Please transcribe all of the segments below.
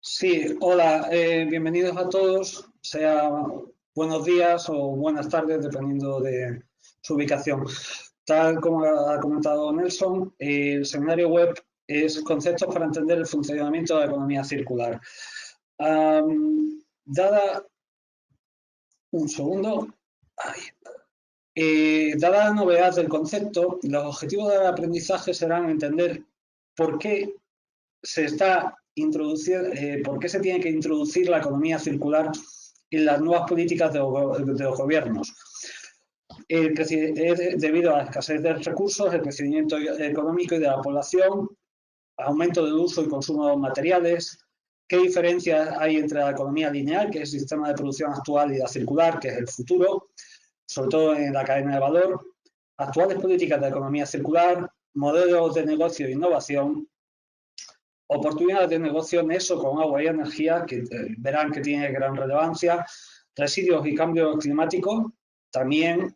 Sí, hola, bienvenidos a todos, sea buenos días o buenas tardes, dependiendo de su ubicación. Tal como ha comentado Nelson, el seminario web es Conceptos para entender el funcionamiento de la economía circular. Dada un segundo, dada la novedad del concepto, los objetivos del aprendizaje serán entender por qué por qué se tiene que introducir la economía circular en las nuevas políticas de los gobiernos. Debido a la escasez de recursos, el crecimiento económico y de la población, aumento del uso y consumo de materiales, qué diferencias hay entre la economía lineal, que es el sistema de producción actual, y la circular, que es el futuro, sobre todo en la cadena de valor, actuales políticas de economía circular, modelos de negocio e innovación, oportunidades de negocio nexo con agua y energía, que verán que tiene gran relevancia, residuos y cambio climático, también,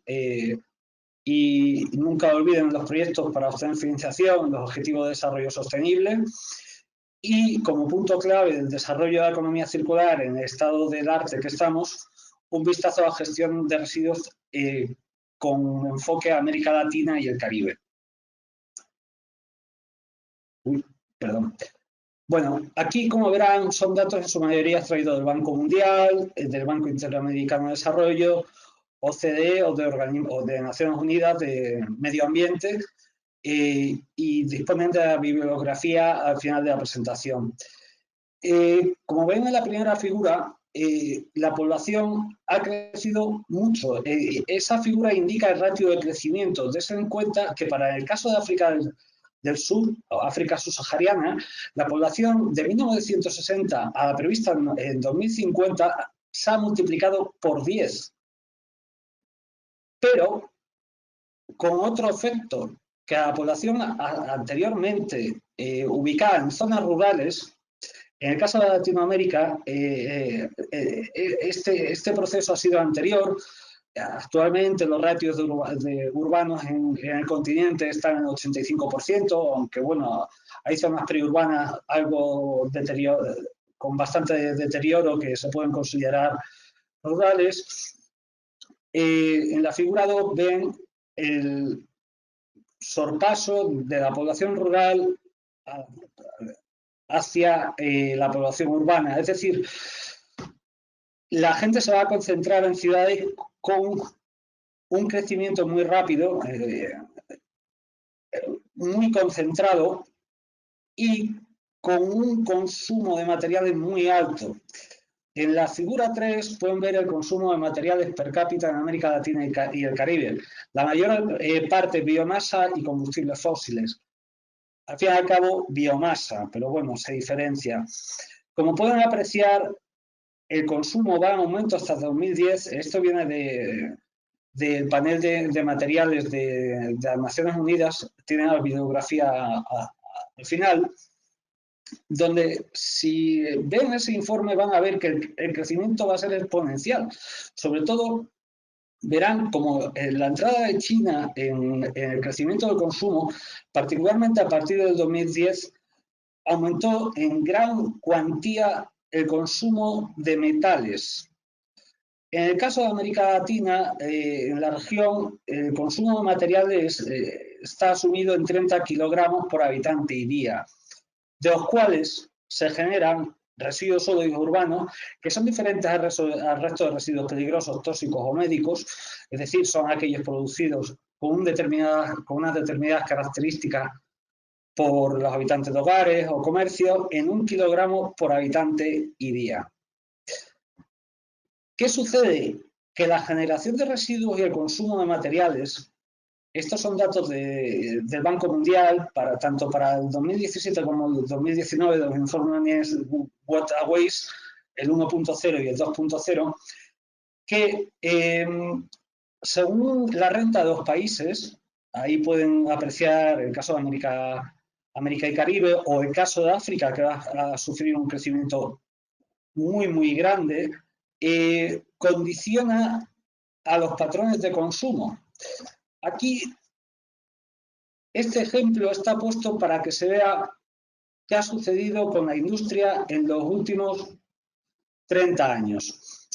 y nunca olviden los proyectos para obtener financiación, los objetivos de desarrollo sostenible, y como punto clave del desarrollo de la economía circular en el estado del arte que estamos, un vistazo a la gestión de residuos con enfoque a América Latina y el Caribe. Perdón. Bueno, aquí, como verán, son datos en su mayoría extraídos del Banco Mundial, del Banco Interamericano de Desarrollo, OCDE o de Naciones Unidas de Medio Ambiente, y disponen de la bibliografía al final de la presentación. Como ven en la primera figura, la población ha crecido mucho. Esa figura indica el ratio de crecimiento. Dense en cuenta que para el caso de África del Sur, o África subsahariana, la población de 1960 a la prevista en 2050 se ha multiplicado por 10. Pero con otro efecto, que a la población anteriormente ubicada en zonas rurales, en el caso de Latinoamérica, este proceso ha sido anterior. Actualmente los ratios de urbanos en el continente están en el 85%, aunque bueno, hay zonas periurbanas con bastante deterioro que se pueden considerar rurales. En la figura 2 ven el sorpaso de la población rural hacia la población urbana. Es decir, la gente se va a concentrar en ciudades con un crecimiento muy rápido, muy concentrado y con un consumo de materiales muy alto. En la figura 3 pueden ver el consumo de materiales per cápita en América Latina y el Caribe. La mayor parte biomasa y combustibles fósiles. Al fin y al cabo, biomasa, pero bueno, se diferencia. Como pueden apreciar, el consumo va en aumento hasta 2010. Esto viene del panel de materiales de las Naciones Unidas. Tienen la bibliografía al final, donde si ven ese informe van a ver que el crecimiento va a ser exponencial. Sobre todo, verán como la entrada de China en el crecimiento del consumo, particularmente a partir del 2010, aumentó en gran cuantía el consumo de metales. En el caso de América Latina, en la región, el consumo de materiales está asumido en 30 kilogramos por habitante y día, de los cuales se generan residuos sólidos urbanos que son diferentes al resto de residuos peligrosos, tóxicos o médicos, es decir, son aquellos producidos con unas determinadas características por los habitantes de hogares o comercios en 1 kilogramo por habitante y día. ¿Qué sucede? Que la generación de residuos y el consumo de materiales, estos son datos del Banco Mundial, tanto para el 2017 como el 2019, de los informes Water Waste, el 1.0 y el 2.0, que según la renta de los países, ahí pueden apreciar el caso de América y Caribe, o el caso de África, que va a sufrir un crecimiento muy, muy grande, condiciona a los patrones de consumo. Aquí, este ejemplo está puesto para que se vea qué ha sucedido con la industria en los últimos 30 años.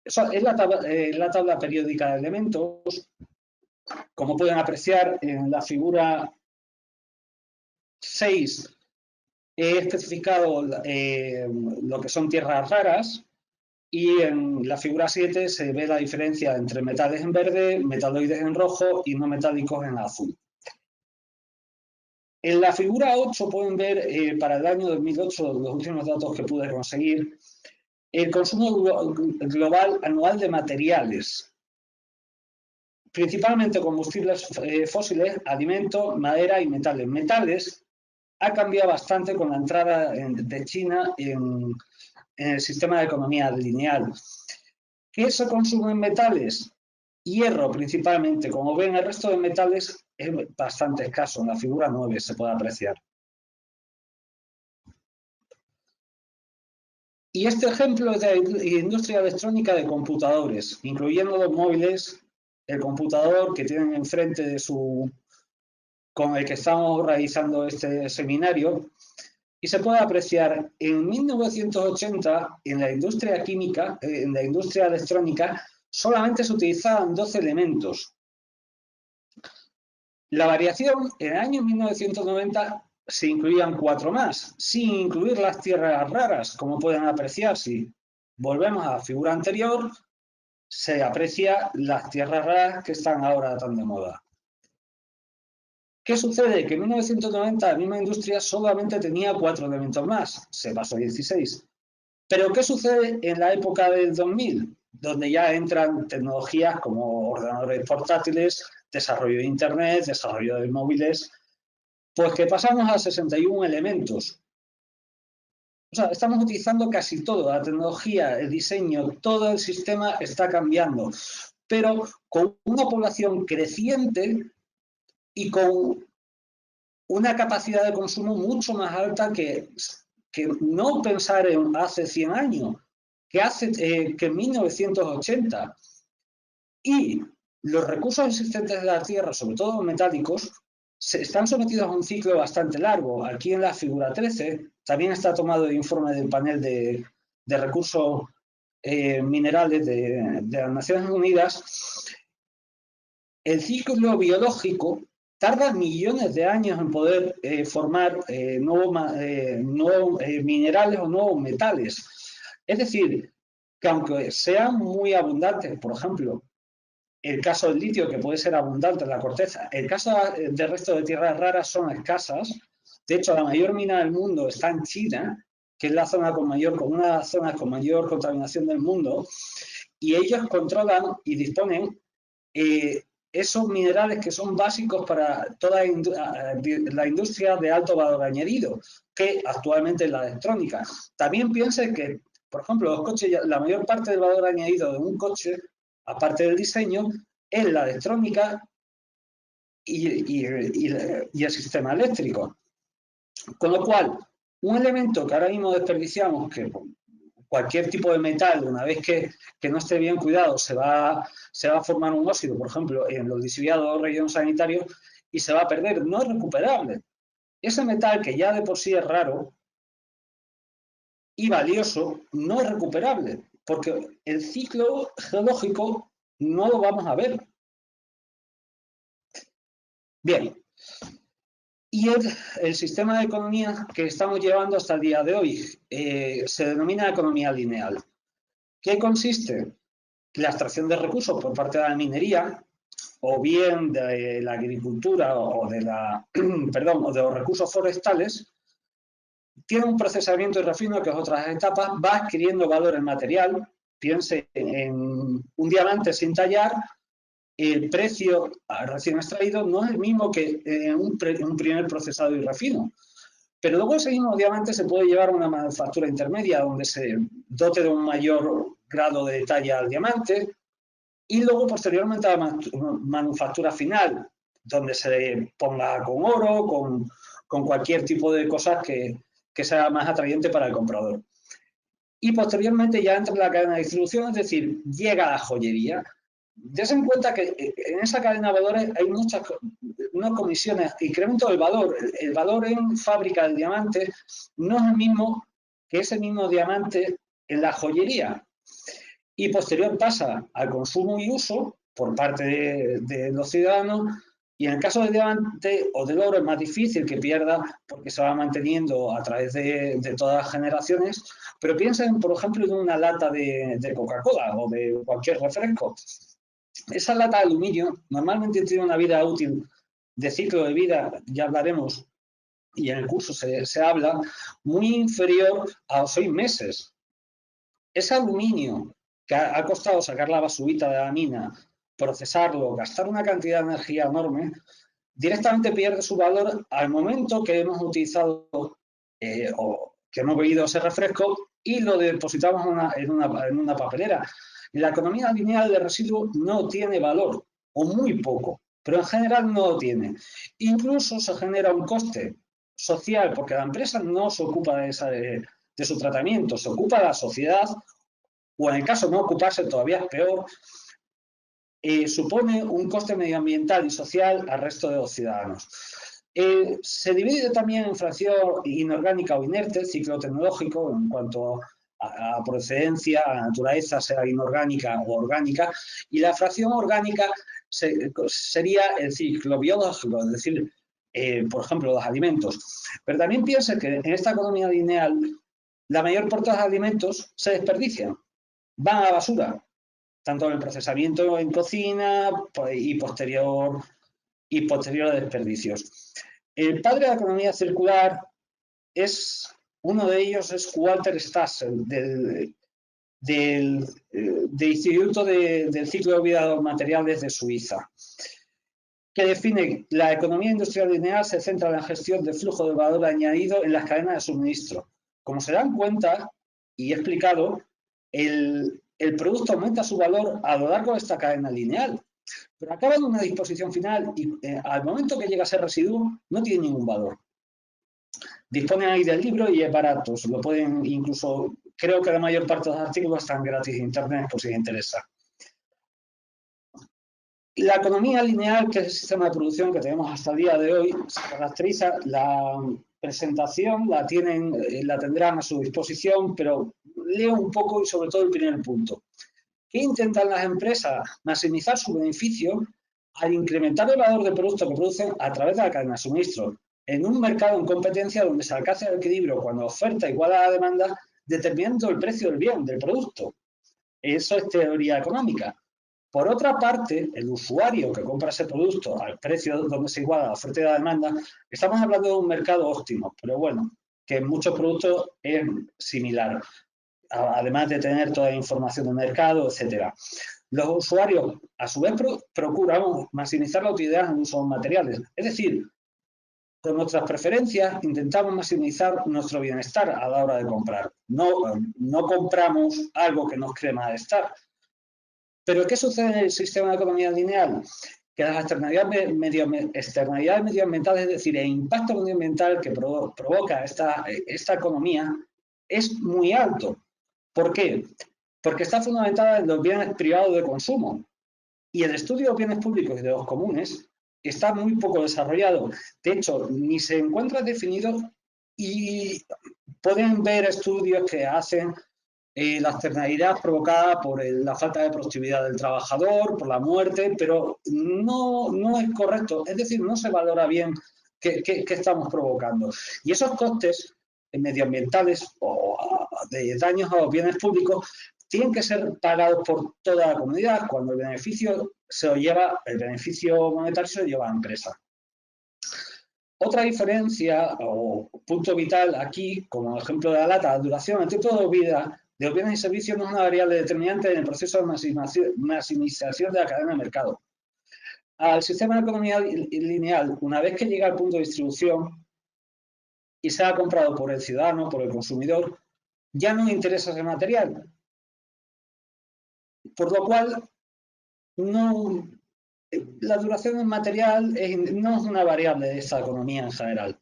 Eso es la tabla periódica de elementos. Como pueden apreciar en la figura 6, he especificado lo que son tierras raras, y en la figura 7 se ve la diferencia entre metales en verde, metaloides en rojo y no metálicos en azul. En la figura 8 pueden ver para el año 2008, los últimos datos que pude conseguir, el consumo global anual de materiales, principalmente combustibles fósiles, alimentos, madera y metales. Metales ha cambiado bastante con la entrada de China en el sistema de economía lineal. ¿Qué se consume en metales? Hierro principalmente. Como ven, el resto de metales es bastante escaso. En la figura 9 se puede apreciar. Y este ejemplo es de industria electrónica de computadores, incluyendo los móviles, el computador que tienen enfrente de con el que estamos realizando este seminario. Y se puede apreciar en 1980, en la industria química, en la industria electrónica, solamente se utilizaban 12 elementos. La variación, en el año 1990 se incluían 4 más, sin incluir las tierras raras, como pueden apreciar. Si volvemos a la figura anterior, se aprecia las tierras raras que están ahora tan de moda. ¿Qué sucede? Que en 1990 la misma industria solamente tenía 4 elementos más, se pasó a 16. Pero ¿qué sucede en la época del 2000? Donde ya entran tecnologías como ordenadores portátiles, desarrollo de Internet, desarrollo de móviles, pues que pasamos a 61 elementos. O sea, estamos utilizando casi todo, la tecnología, el diseño, todo el sistema está cambiando, pero con una población creciente y con una capacidad de consumo mucho más alta que no pensar en hace 100 años, que en 1980. Y los recursos existentes de la Tierra, sobre todo los metálicos, están sometidos a un ciclo bastante largo. Aquí en la figura 13 también está tomado el informe del panel de recursos minerales de las Naciones Unidas. El ciclo biológico tarda millones de años en poder formar nuevos minerales o nuevos metales. Es decir, que aunque sean muy abundantes, por ejemplo, el caso del litio, que puede ser abundante en la corteza, el caso del resto de tierras raras son escasas. De hecho, la mayor mina del mundo está en China, que es la zona con una de las zonas con mayor contaminación del mundo, y ellos controlan y disponen esos minerales que son básicos para toda la industria de alto valor añadido, que actualmente es la electrónica. También piensen que, por ejemplo, los coches, la mayor parte del valor añadido de un coche, aparte del diseño, es la electrónica y el sistema eléctrico. Con lo cual, un elemento que ahora mismo desperdiciamos, que cualquier tipo de metal, una vez que no esté bien cuidado, se va a formar un óxido, por ejemplo, en los lixiviados rellenos sanitarios, y se va a perder, no es recuperable. Ese metal, que ya de por sí es raro y valioso, no es recuperable, porque el ciclo geológico no lo vamos a ver. Bien. Y el sistema de economía que estamos llevando hasta el día de hoy se denomina economía lineal. ¿Qué consiste? La extracción de recursos por parte de la minería, o bien de la agricultura o de los recursos forestales, tiene un procesamiento y refino que es otras etapas, va adquiriendo valor en material. Piense en un diamante sin tallar, el precio recién extraído no es el mismo que un primer procesado y refino. Pero luego ese mismo diamante se puede llevar a una manufactura intermedia donde se dote de un mayor grado de detalle al diamante, y luego posteriormente a la manufactura final, donde se ponga con oro, con cualquier tipo de cosas que sea más atrayente para el comprador. Y posteriormente ya entra en la cadena de distribución, es decir, llega a la joyería. Des en cuenta que en esa cadena de valores hay muchas comisiones, incremento del valor. El valor en fábrica del diamante no es el mismo que ese mismo diamante en la joyería. Y posterior pasa al consumo y uso por parte de los ciudadanos. Y en el caso del diamante o del oro es más difícil que pierda porque se va manteniendo a través de todas las generaciones. Pero piensen, por ejemplo, en una lata de Coca-Cola o de cualquier refresco. Esa lata de aluminio normalmente tiene una vida útil de ciclo de vida, ya hablaremos, y en el curso se habla, muy inferior a los 6 meses. Ese aluminio que ha costado sacar la basurita de la mina, procesarlo, gastar una cantidad de energía enorme, directamente pierde su valor al momento que hemos utilizado o que hemos bebido ese refresco y lo depositamos en una papelera. La economía lineal de residuos no tiene valor, o muy poco, pero en general no lo tiene. Incluso se genera un coste social, porque la empresa no se ocupa de su tratamiento, se ocupa de la sociedad, o en el caso de no ocuparse todavía es peor, supone un coste medioambiental y social al resto de los ciudadanos. Se divide también en fracción inorgánica o inerte, ciclo tecnológico, en cuanto a procedencia, a naturaleza, sea inorgánica o orgánica, y la fracción orgánica sería el ciclo biológico, es decir, por ejemplo, los alimentos. Pero también piensa que en esta economía lineal, la mayor parte de los alimentos se desperdician, van a la basura, tanto en el procesamiento en cocina y posterior a desperdicios. El padre de la economía circular es, uno de ellos es Walter Stas, del Instituto del Ciclo de Vida de los Materiales de Suiza, que define la economía industrial lineal se centra en la gestión del flujo de valor añadido en las cadenas de suministro. Como se dan cuenta, y he explicado, el producto aumenta su valor a lo largo de esta cadena lineal, pero acaba en una disposición final y al momento que llega a ser residuo no tiene ningún valor. Disponen ahí del libro y es barato, se lo pueden incluso, creo que la mayor parte de los artículos están gratis en internet por si les interesa. La economía lineal, que es el sistema de producción que tenemos hasta el día de hoy, se caracteriza, la presentación la tendrán a su disposición, pero leo un poco y sobre todo el primer punto. ¿Qué intentan las empresas? Maximizar su beneficio al incrementar el valor del producto que producen a través de la cadena de suministro, en un mercado en competencia donde se alcanza el equilibrio cuando la oferta iguala a la demanda, determinando el precio del bien, del producto. Eso es teoría económica. Por otra parte, el usuario que compra ese producto al precio donde se iguala la oferta y la demanda, estamos hablando de un mercado óptimo, pero bueno, que en muchos productos es similar, además de tener toda la información del mercado, etcétera. Los usuarios, a su vez, procuran maximizar la utilidad en usos materiales, es decir, con nuestras preferencias intentamos maximizar nuestro bienestar a la hora de comprar. No compramos algo que nos cree malestar. Pero ¿qué sucede en el sistema de economía lineal? Que las externalidades medioambientales, es decir, el impacto medioambiental que provoca esta economía es muy alto. ¿Por qué? Porque está fundamentada en los bienes privados de consumo. Y el estudio de los bienes públicos y de los comunes está muy poco desarrollado. De hecho, ni se encuentra definido y pueden ver estudios que hacen la externalidad provocada por la falta de productividad del trabajador, por la muerte, pero no es correcto. Es decir, no se valora bien qué estamos provocando. Y esos costes medioambientales o de daños a los bienes públicos tienen que ser pagados por toda la comunidad cuando el beneficio monetario se lo lleva a la empresa. Otra diferencia o punto vital aquí, como ejemplo de la lata, la duración, el tiempo de vida de los bienes y servicios no es una variable determinante en el proceso de maximización de la cadena de mercado. Al sistema de economía lineal, una vez que llega al punto de distribución y sea comprado por el ciudadano, por el consumidor, ya no le interesa ese material. Por lo cual, la duración del material no es una variable de esta economía en general.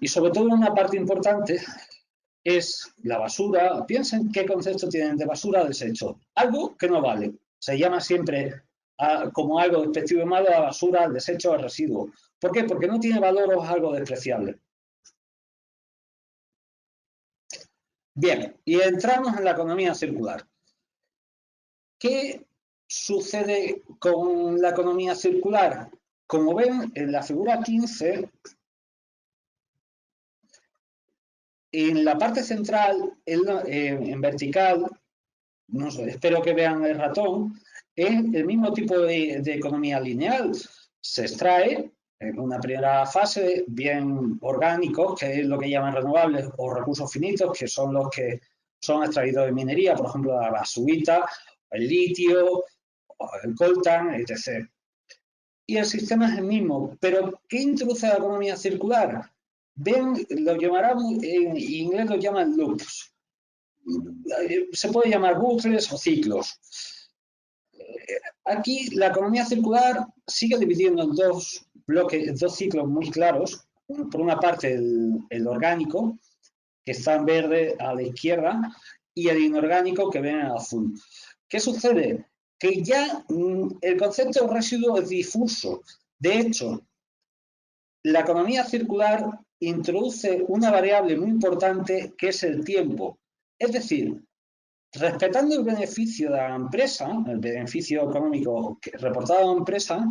Y sobre todo una parte importante es la basura. Piensen qué concepto tienen de basura o desecho. Algo que no vale. Se llama siempre como algo despectivo y malo a la basura, al desecho, al residuo. ¿Por qué? Porque no tiene valor o es algo despreciable. Bien, y entramos en la economía circular. ¿Qué sucede con la economía circular? Como ven, en la figura 15, en la parte central, en vertical, no sé, espero que vean el ratón, es el mismo tipo de economía lineal. Se extrae en una primera fase bien orgánicos, que es lo que llaman renovables, o recursos finitos, que son los que son extraídos de minería, por ejemplo, la basubita, el litio, el coltan, etc. Y el sistema es el mismo, pero ¿qué introduce la economía circular? Ven, lo llamarán, en inglés lo llaman loops. Se puede llamar bucles o ciclos. Aquí la economía circular sigue dividiendo en dos bloques, dos ciclos muy claros. Por una parte el orgánico, que está en verde a la izquierda, y el inorgánico, que ven en azul. ¿Qué sucede? Que ya el concepto de residuo es difuso. De hecho, la economía circular introduce una variable muy importante que es el tiempo. Es decir, respetando el beneficio de la empresa, el beneficio económico reportado a la empresa,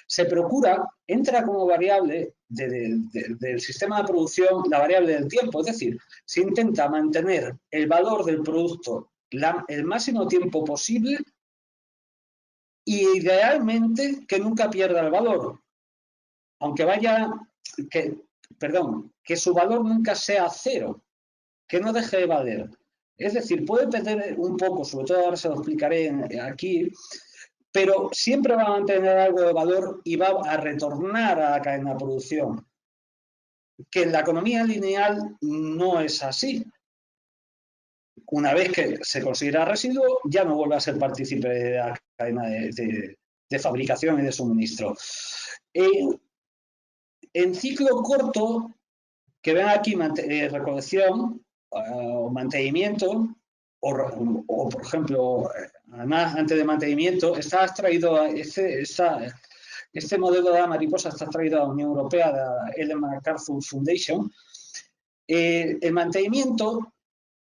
se procura, entra como variable del sistema de producción la variable del tiempo, es decir, se intenta mantener el valor del producto el máximo tiempo posible y idealmente que nunca pierda el valor, aunque que su valor nunca sea cero, que no deje de valer. Es decir, puede perder un poco, sobre todo ahora se lo explicaré aquí, pero siempre va a mantener algo de valor y va a retornar a la cadena de producción. Que en la economía lineal no es así. Una vez que se considera residuo, ya no vuelve a ser partícipe de la cadena de fabricación y de suministro. En ciclo corto, que ven aquí recolección o mantenimiento, o por ejemplo, además antes de mantenimiento, está extraído este modelo de la mariposa está traído a la Unión Europea, de la Ellen MacArthur Foundation. El mantenimiento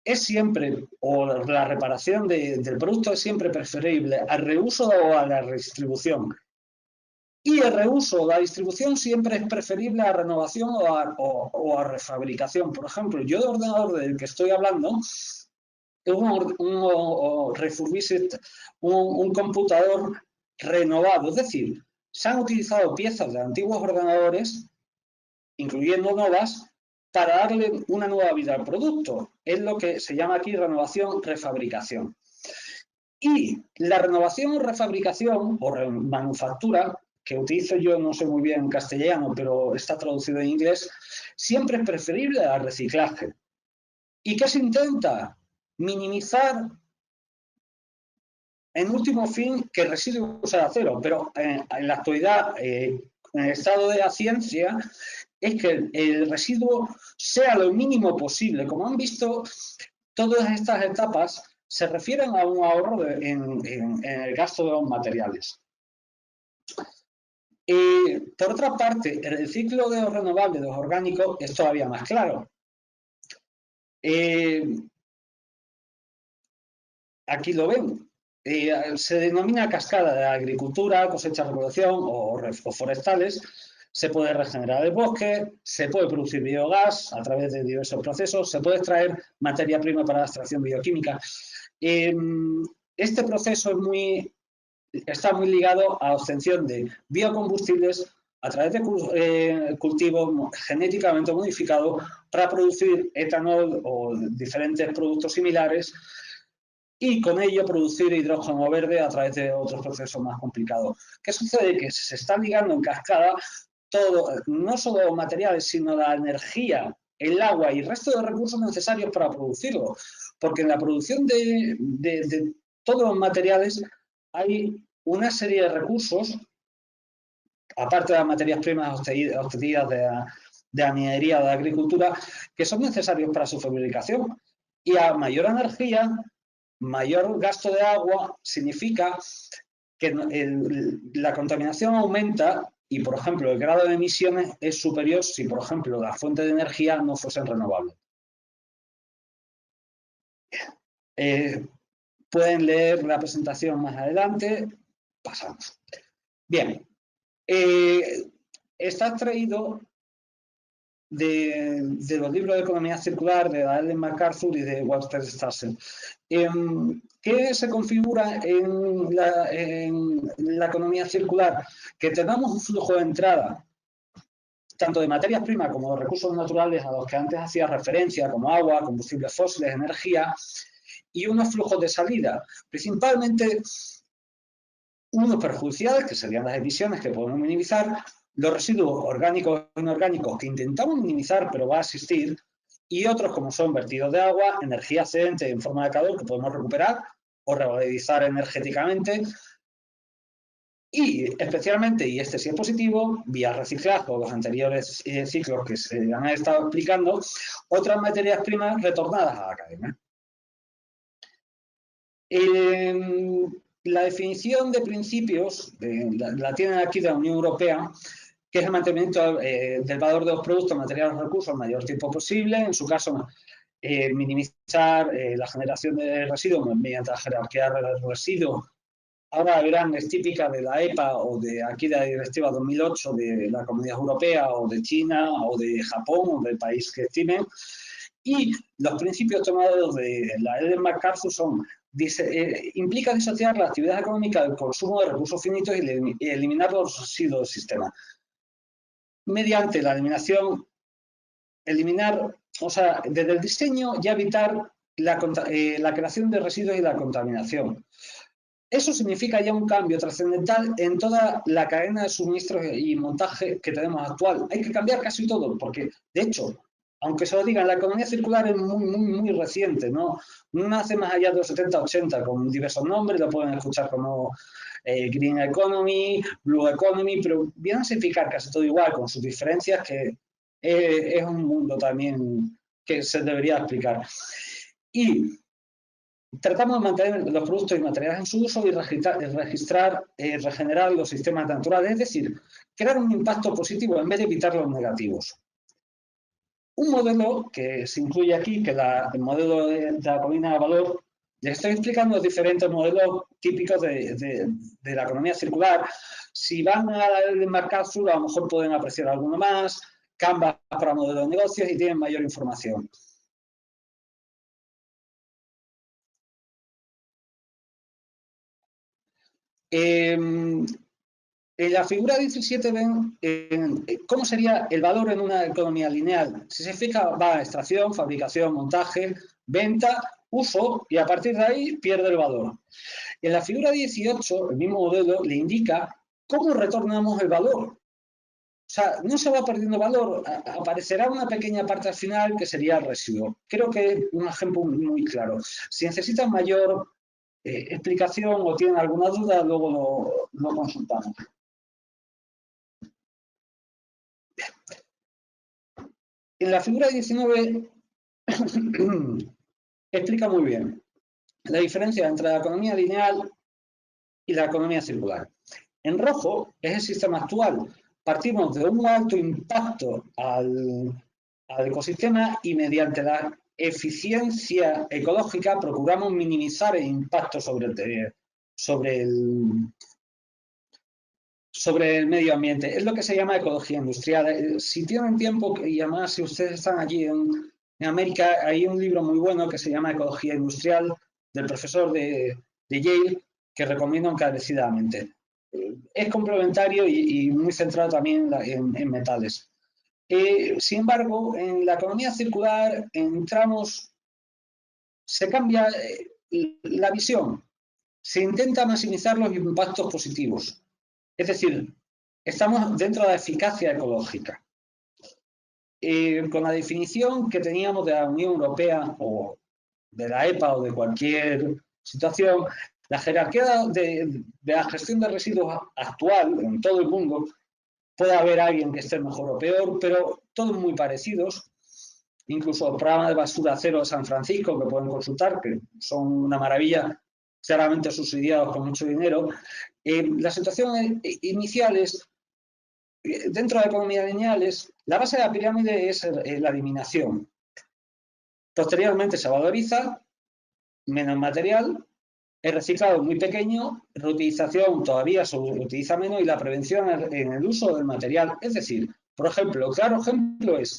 es siempre, o la reparación del producto es siempre preferible al reuso o a la redistribución. Y el reuso o la distribución siempre es preferible a renovación o a refabricación. Por ejemplo, yo de ordenador del que estoy hablando es un computador renovado, es decir, se han utilizado piezas de antiguos ordenadores, incluyendo nuevas, para darle una nueva vida al producto. Es lo que se llama aquí renovación-refabricación. Y la renovación o refabricación o manufactura, que utilizo yo, no sé muy bien en castellano, pero está traducido en inglés, siempre es preferible al reciclaje. ¿Y qué se intenta? Minimizar, en último fin, que el residuo sea cero, pero en la actualidad, en el estado de la ciencia, es que el residuo sea lo mínimo posible. Como han visto, todas estas etapas se refieren a un ahorro en el gasto de los materiales. Por otra parte, el ciclo de los renovables, de los orgánicos, es todavía más claro. Aquí lo ven. Se denomina cascada de agricultura, cosecha, recolección o forestales. Se puede regenerar el bosque, se puede producir biogás a través de diversos procesos, se puede extraer materia prima para la extracción bioquímica. Este proceso está muy ligado a la obtención de biocombustibles a través de cultivos genéticamente modificados para producir etanol o diferentes productos similares y con ello producir hidrógeno verde a través de otros procesos más complicados. ¿Qué sucede? Que se está ligando en cascada todo, no solo los materiales, sino la energía, el agua y el resto de recursos necesarios para producirlo. Porque en la producción de todos los materiales hay una serie de recursos, aparte de las materias primas obtenidas de la minería o de la agricultura, que son necesarios para su fabricación. Y a mayor energía, mayor gasto de agua significa que la contaminación aumenta y, por ejemplo, el grado de emisiones es superior si, por ejemplo, las fuentes de energía no fuesen renovables. Pueden leer la presentación más adelante. Pasamos. Bien. Está extraído de los libros de economía circular de Ellen MacArthur y de Walter Stassen, que se configura en la economía circular, que tenemos un flujo de entrada tanto de materias primas como de recursos naturales a los que antes hacía referencia, como agua, combustibles fósiles, energía, y unos flujos de salida, principalmente unos perjudiciales, que serían las emisiones que podemos minimizar, los residuos orgánicos e inorgánicos que intentamos minimizar, pero va a existir, y otros como son vertidos de agua, energía excedente en forma de calor que podemos recuperar o revalorizar energéticamente, y especialmente, y este sí es positivo, vía reciclaje o los anteriores ciclos que se han estado explicando, otras materias primas retornadas a la cadena. La definición de principios la tienen aquí de la Unión Europea, que es el mantenimiento del valor de los productos, materiales o recursos el mayor tiempo posible. En su caso, minimizar la generación de residuos mediante la jerarquía de residuos. Ahora verán, es típica de la EPA o de aquí de la Directiva 2008 de la Comunidad Europea o de China o de Japón o del país que estimen. Y los principios tomados de la Ellen MacArthur son, implica disociar la actividad económica del consumo de recursos finitos y eliminar los residuos del sistema. Mediante la eliminación, o sea, desde el diseño ya evitar la creación de residuos y la contaminación. Eso significa ya un cambio trascendental en toda la cadena de suministros y montaje que tenemos actual. Hay que cambiar casi todo, porque, de hecho, aunque se lo digan, la economía circular es muy reciente, ¿no? No nace más allá de los 70-80, con diversos nombres, lo pueden escuchar como Green Economy, Blue Economy, pero viene a significar casi todo igual, con sus diferencias, que es un mundo también que se debería explicar. Y tratamos de mantener los productos y materiales en su uso y regenerar los sistemas naturales, es decir, crear un impacto positivo en vez de evitar los negativos. Un modelo que se incluye aquí, que es el modelo de la colina de valor, les estoy explicando los diferentes modelos típicos de la economía circular. Si van a la MacArthur, a lo mejor pueden apreciar alguno más, Canvas para modelos de negocios y tienen mayor información. En la figura 17 ven cómo sería el valor en una economía lineal. Si se fija, va a extracción, fabricación, montaje, venta, uso, y a partir de ahí pierde el valor. En la figura 18, el mismo modelo le indica cómo retornamos el valor. O sea, no se va perdiendo valor, aparecerá una pequeña parte al final que sería el residuo. Creo que es un ejemplo muy claro. Si necesitan mayor explicación o tienen alguna duda, luego lo consultamos. En la figura 19 explica muy bien la diferencia entre la economía lineal y la economía circular. En rojo es el sistema actual. Partimos de un alto impacto al ecosistema y mediante la eficiencia ecológica procuramos minimizar el impacto sobre el medio ambiente. Es lo que se llama ecología industrial. Si tienen tiempo, y además si ustedes están allí en América, hay un libro muy bueno que se llama Ecología Industrial, del profesor de Yale, que recomiendo encarecidamente. Es complementario y muy centrado también en metales. Sin embargo, en la economía circular se cambia la visión, se intenta maximizar los impactos positivos. Es decir, estamos dentro de la eficacia ecológica. Con la definición que teníamos de la Unión Europea o de la EPA o de cualquier situación, la jerarquía de la gestión de residuos actual en todo el mundo, puede haber alguien que esté mejor o peor, pero todos muy parecidos. incluso el programa de basura cero de San Francisco, que pueden consultar, que son una maravilla, claramente subsidiados con mucho dinero. La situación inicial es, dentro de economías lineales, la base de la pirámide es la eliminación. Posteriormente se valoriza, menos material, el reciclado es muy pequeño, reutilización todavía se utiliza menos y la prevención en el uso del material. Es decir, por ejemplo, claro ejemplo es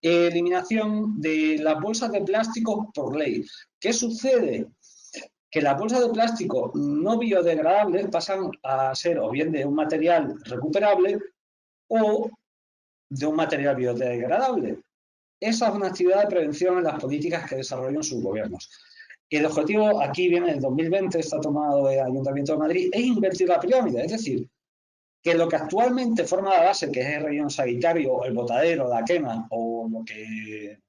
eliminación de las bolsas de plástico por ley. ¿Qué sucede? Que las bolsas de plástico no biodegradables pasan a ser o bien de un material recuperable o de un material biodegradable. Esa es una actividad de prevención en las políticas que desarrollan sus gobiernos. Y el objetivo, aquí viene el 2020, está tomado el Ayuntamiento de Madrid, es invertir la pirámide, es decir, que lo que actualmente forma la base, que es el relleno sanitario, el botadero, la quema o lo que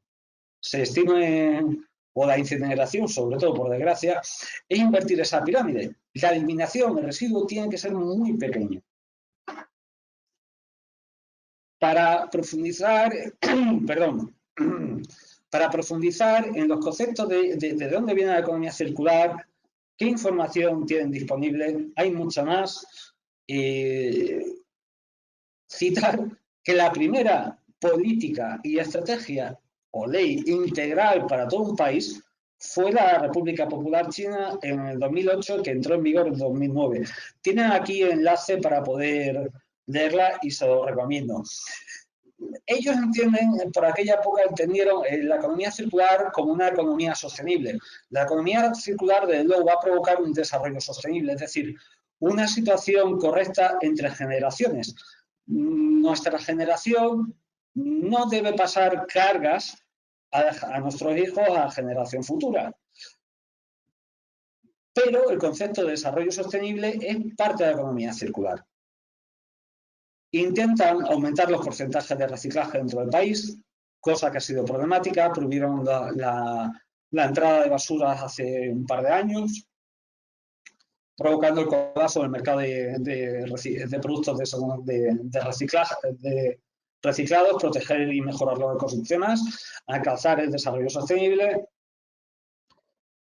se estime, o la incineración, sobre todo por desgracia, es invertir esa pirámide. La eliminación, el residuo, tiene que ser muy pequeño. Para profundizar, perdón, para profundizar en los conceptos de dónde viene la economía circular, qué información tienen disponible, hay mucha más. Citar que la primera política y estrategia o ley integral para todo un país fue la República Popular China en el 2008, que entró en vigor en 2009. Tienen aquí enlace para poder leerla y se lo recomiendo. Ellos entienden, por aquella época entendieron la economía circular como una economía sostenible. La economía circular, desde luego, va a provocar un desarrollo sostenible, es decir, una situación correcta entre generaciones. Nuestra generación no debe pasar cargas a nuestros hijos, a la generación futura. Pero el concepto de desarrollo sostenible es parte de la economía circular. Intentan aumentar los porcentajes de reciclaje dentro del país, cosa que ha sido problemática. Prohibieron la entrada de basuras hace un par de años, provocando el colapso del mercado de productos de reciclaje, reciclados, proteger y mejorar los ecosistemas, alcanzar el desarrollo sostenible.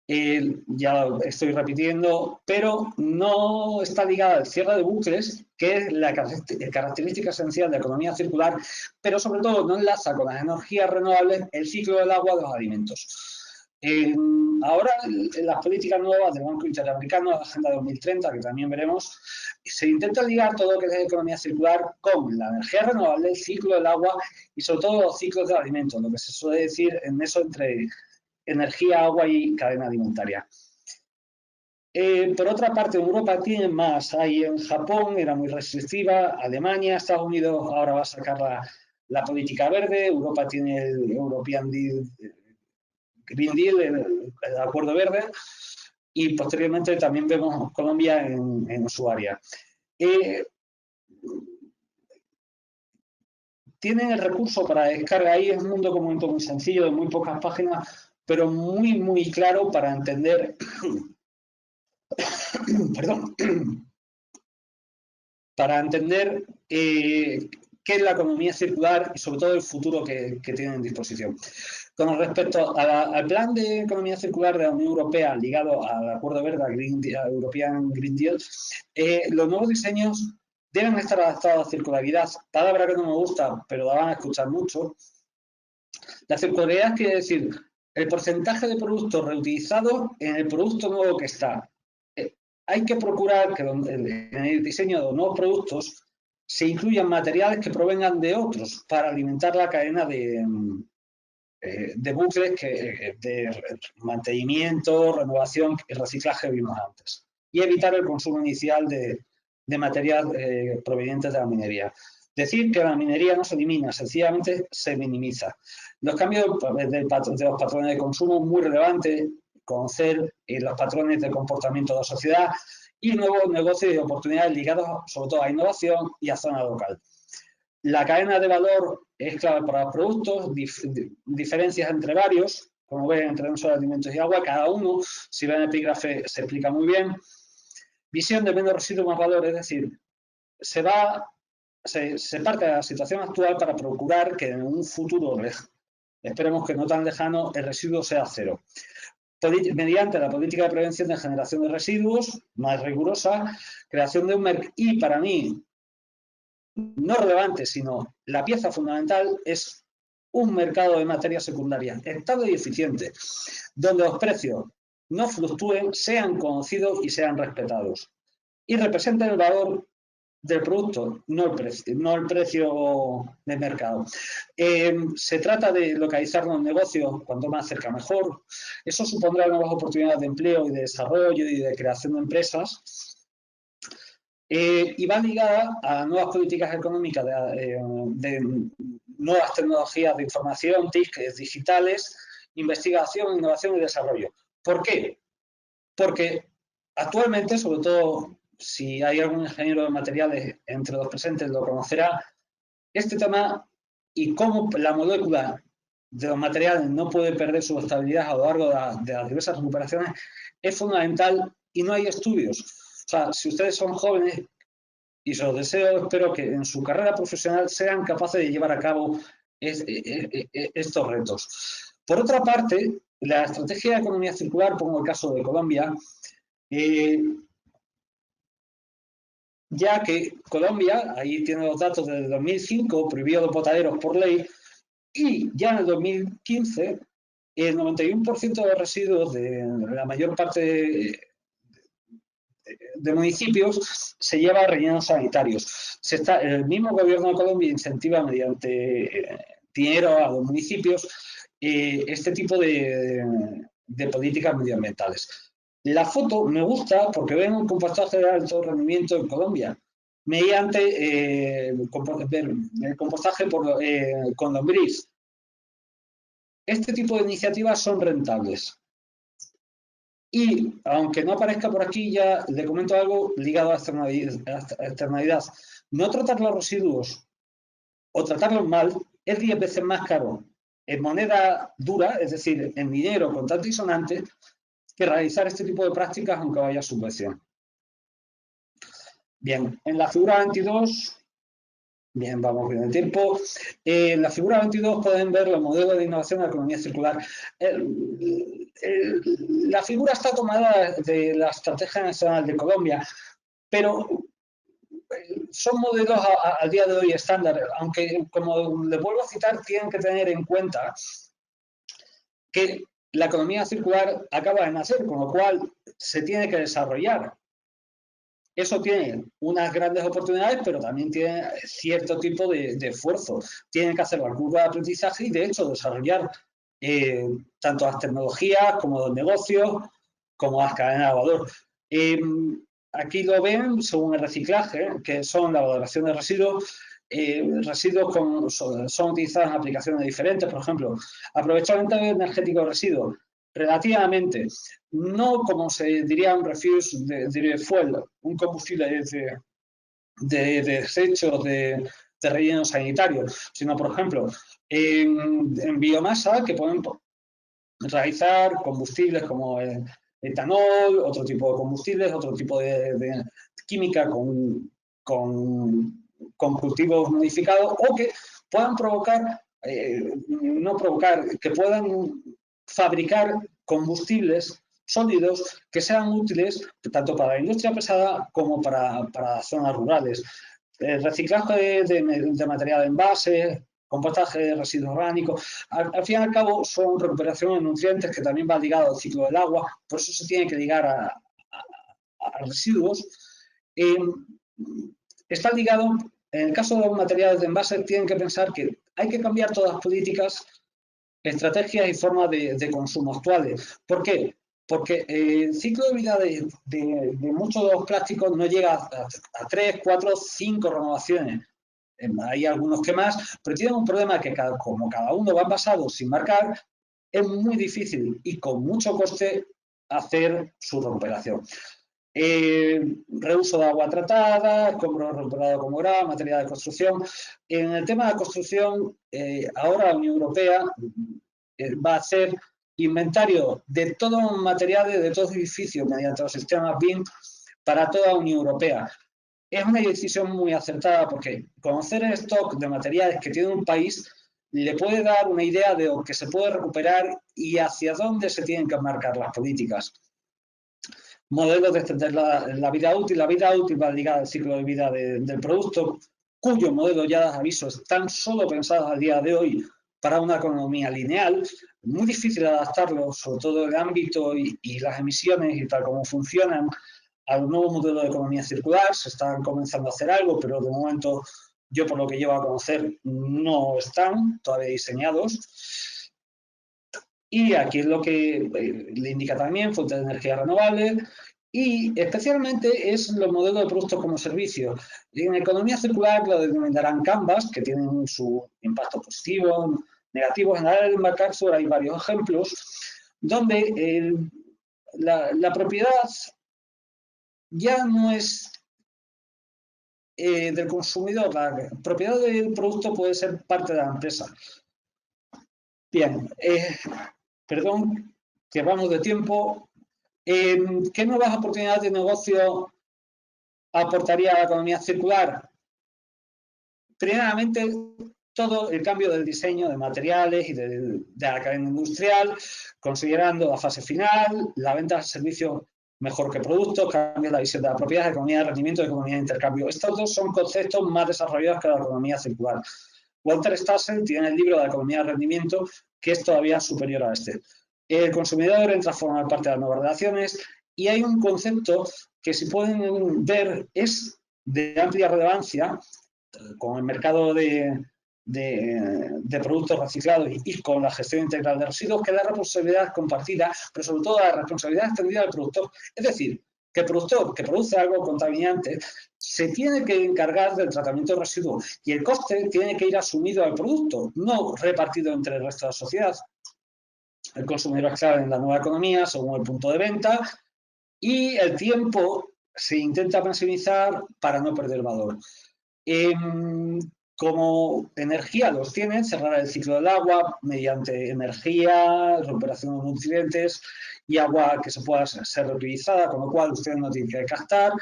Ya estoy repitiendo, pero no está ligada al cierre de bucles, que es la característica esencial de la economía circular, pero sobre todo no enlaza con las energías renovables el ciclo del agua de los alimentos. Ahora, en las políticas nuevas del Banco Interamericano, la Agenda 2030, que también veremos, se intenta ligar todo lo que es la economía circular con la energía renovable, el ciclo del agua y sobre todo los ciclos de alimentos, lo que se suele decir en eso entre energía, agua y cadena alimentaria. Por otra parte, Europa tiene más. Hay en Japón, era muy restrictiva, Alemania, Estados Unidos ahora va a sacar la política verde, Europa tiene el European Deal, Green Deal, el acuerdo verde, y posteriormente también vemos Colombia en su área. Tienen el recurso para descarga ahí, es un mundo documento muy sencillo, de muy pocas páginas, pero muy, muy claro para entender, perdón, para entender qué es la economía circular y sobre todo el futuro que tiene en disposición. Con respecto al plan de economía circular de la Unión Europea ligado al Acuerdo Verde, al European Green Deal, los nuevos diseños deben estar adaptados a circularidad, palabra que no me gusta, pero la van a escuchar mucho. La circularidad quiere decir el porcentaje de productos reutilizados en el producto nuevo que está. Hay que procurar que en el diseño de los nuevos productos se incluyan materiales que provengan de otros para alimentar la cadena de bucles de mantenimiento, renovación y reciclaje que vimos antes. Y evitar el consumo inicial de material provenientes de la minería. Decir que la minería no se elimina, sencillamente se minimiza. Los cambios de los patrones de consumo muy relevantes, conocer los patrones de comportamiento de la sociedad y nuevos negocios y oportunidades ligados sobre todo a innovación y a zona local. La cadena de valor es clave para los productos, diferencias entre varios, como ven, entre no solo alimentos y agua, cada uno, si ven el epígrafe, se explica muy bien. Visión de menos residuos más valor, es decir, se parte de la situación actual para procurar que en un futuro esperemos que no tan lejano, el residuo sea cero. Mediante la política de prevención de generación de residuos, más rigurosa, creación de un mercado, y para mí, no relevante, sino la pieza fundamental es un mercado de materia secundaria estable y eficiente, donde los precios no fluctúen, sean conocidos y sean respetados. Y representen el valor del producto, no el precio de mercado. Se trata de localizar los negocios cuanto más cerca mejor. Eso supondrá nuevas oportunidades de empleo y de desarrollo y de creación de empresas. Y va ligada a nuevas políticas económicas de nuevas tecnologías de información, TIC digitales, investigación, innovación y desarrollo. ¿Por qué? Porque actualmente, sobre todo si hay algún ingeniero de materiales entre los presentes lo conocerá, este tema y cómo la molécula de los materiales no puede perder su estabilidad a lo largo de las diversas recuperaciones es fundamental y no hay estudios. O sea, si ustedes son jóvenes, y se los deseo, espero que en su carrera profesional sean capaces de llevar a cabo estos retos. Por otra parte, la estrategia de economía circular, pongo el caso de Colombia, ya que Colombia, ahí tiene los datos desde 2005, prohibió los botaderos por ley, y ya en el 2015 el 91% de los residuos de la mayor parte de municipios se lleva a rellenos sanitarios. El mismo gobierno de Colombia incentiva mediante dinero a los municipios este tipo de políticas medioambientales. La foto me gusta porque ven un compostaje de alto rendimiento en Colombia mediante el compostaje con lombriz. Este tipo de iniciativas son rentables. Y aunque no aparezca por aquí, ya le comento algo ligado a externalidad. No tratar los residuos o tratarlos mal es 10 veces más caro en moneda dura, es decir, en dinero contante y sonante, que realizar este tipo de prácticas aunque vaya a subvención. Bien, en la figura 22, bien, vamos bien de tiempo. En la figura 22 pueden ver los modelos de innovación de la economía circular. La figura está tomada de la Estrategia Nacional de Colombia, pero son modelos al día de hoy estándar, aunque, como les vuelvo a citar, tienen que tener en cuenta que la economía circular acaba de nacer, con lo cual se tiene que desarrollar. Eso tiene unas grandes oportunidades, pero también tiene cierto tipo de esfuerzo. Tienen que hacer la curva de aprendizaje y, de hecho, desarrollar tanto las tecnologías como los negocios, como las cadenas de valor. Aquí lo ven según el reciclaje, que son la valoración de residuos. Residuos son utilizados en aplicaciones diferentes, por ejemplo, aprovechamiento energético de residuos, relativamente, no como se diría un refuse de fuel, un combustible de desechos de relleno sanitario, sino, por ejemplo, en biomasa, que pueden realizar combustibles como etanol, otro tipo de combustibles, otro tipo de química con cultivos modificados, o que puedan provocar, que puedan fabricar combustibles sólidos que sean útiles tanto para la industria pesada como para zonas rurales. El reciclaje de material de envase, compostaje de residuos orgánicos, al fin y al cabo son recuperación de nutrientes que también va ligado al ciclo del agua, por eso se tiene que ligar a residuos. Está ligado, en el caso de los materiales de envase, tienen que pensar que hay que cambiar todas las políticas, estrategias y formas de consumo actuales. ¿Por qué? Porque el ciclo de vida de muchos de los plásticos no llega a 3, 4, 5 renovaciones. Hay algunos que más, pero tienen un problema que como cada uno va pasado sin marcar, es muy difícil y con mucho coste hacer su recuperación. Reuso de agua tratada, escombro recuperado como grava, material de construcción. En el tema de construcción, ahora la Unión Europea va a hacer inventario de todos los materiales de todos los edificios mediante los sistemas BIM para toda la Unión Europea. Es una decisión muy acertada porque conocer el stock de materiales que tiene un país le puede dar una idea de lo que se puede recuperar y hacia dónde se tienen que marcar las políticas. Modelos de extender la vida útil va ligada al ciclo de vida del producto, cuyos modelos, ya aviso, están solo pensados al día de hoy para una economía lineal, muy difícil adaptarlos, sobre todo el ámbito y las emisiones y tal como funcionan, a un nuevo modelo de economía circular. Se están comenzando a hacer algo, pero de momento, yo por lo que llevo a conocer, no están todavía diseñados. Y aquí es lo que le indica también, fuentes de energía renovable, y especialmente es los modelos de productos como servicios. En economía circular lo denominarán Canvas, que tienen su impacto positivo, negativo. En el MacArthur hay varios ejemplos donde la propiedad ya no es del consumidor, la propiedad del producto puede ser parte de la empresa. Bien, perdón, que vamos de tiempo. ¿Qué nuevas oportunidades de negocio aportaría a la economía circular? Primeramente, todo el cambio del diseño de materiales y de la cadena industrial, considerando la fase final, la venta de servicios mejor que productos, cambio la visión de la propiedad, economía de rendimiento y economía de intercambio. Estos dos son conceptos más desarrollados que la economía circular. Walter Stassen tiene el libro de la economía de rendimiento, que es todavía superior a este. El consumidor entra a formar parte de las nuevas relaciones y hay un concepto que, si pueden ver, es de amplia relevancia con el mercado de productos reciclados y con la gestión integral de residuos, que es la responsabilidad compartida, pero sobre todo la responsabilidad extendida del productor. Es decir, que el productor que produce algo contaminante se tiene que encargar del tratamiento de residuos y el coste tiene que ir asumido al producto, no repartido entre el resto de la sociedad. El consumidor es clave en la nueva economía según el punto de venta y el tiempo se intenta maximizar para no perder valor. Como energía los tienen, cerrar el ciclo del agua mediante energía, recuperación de nutrientes y agua que se pueda ser reutilizada, con lo cual ustedes no tienen que gastar,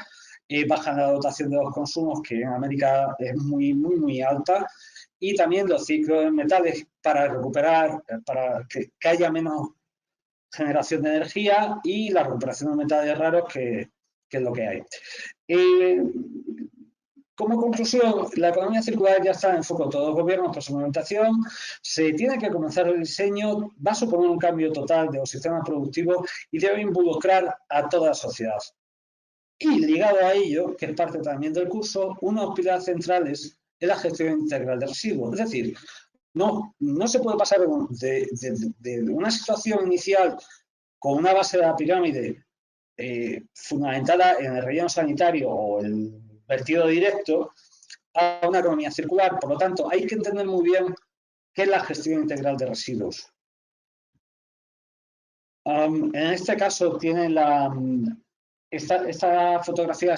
bajan la dotación de los consumos, que en América es muy alta, y también los ciclos de metales para recuperar, para que haya menos generación de energía y la recuperación de metales raros, que es lo que hay. Como conclusión, la economía circular ya está en foco de todos los gobiernos por su implementación. Se tiene que comenzar el diseño, va a suponer un cambio total de los sistemas productivos y debe involucrar a toda la sociedad. Y ligado a ello, que es parte también del curso, uno de los pilares centrales es la gestión integral de residuos. Es decir, no se puede pasar de una situación inicial con una base de la pirámide fundamentada en el relleno sanitario o el vertido directo a una economía circular. Por lo tanto, hay que entender muy bien qué es la gestión integral de residuos. En este caso tienen esta fotografía,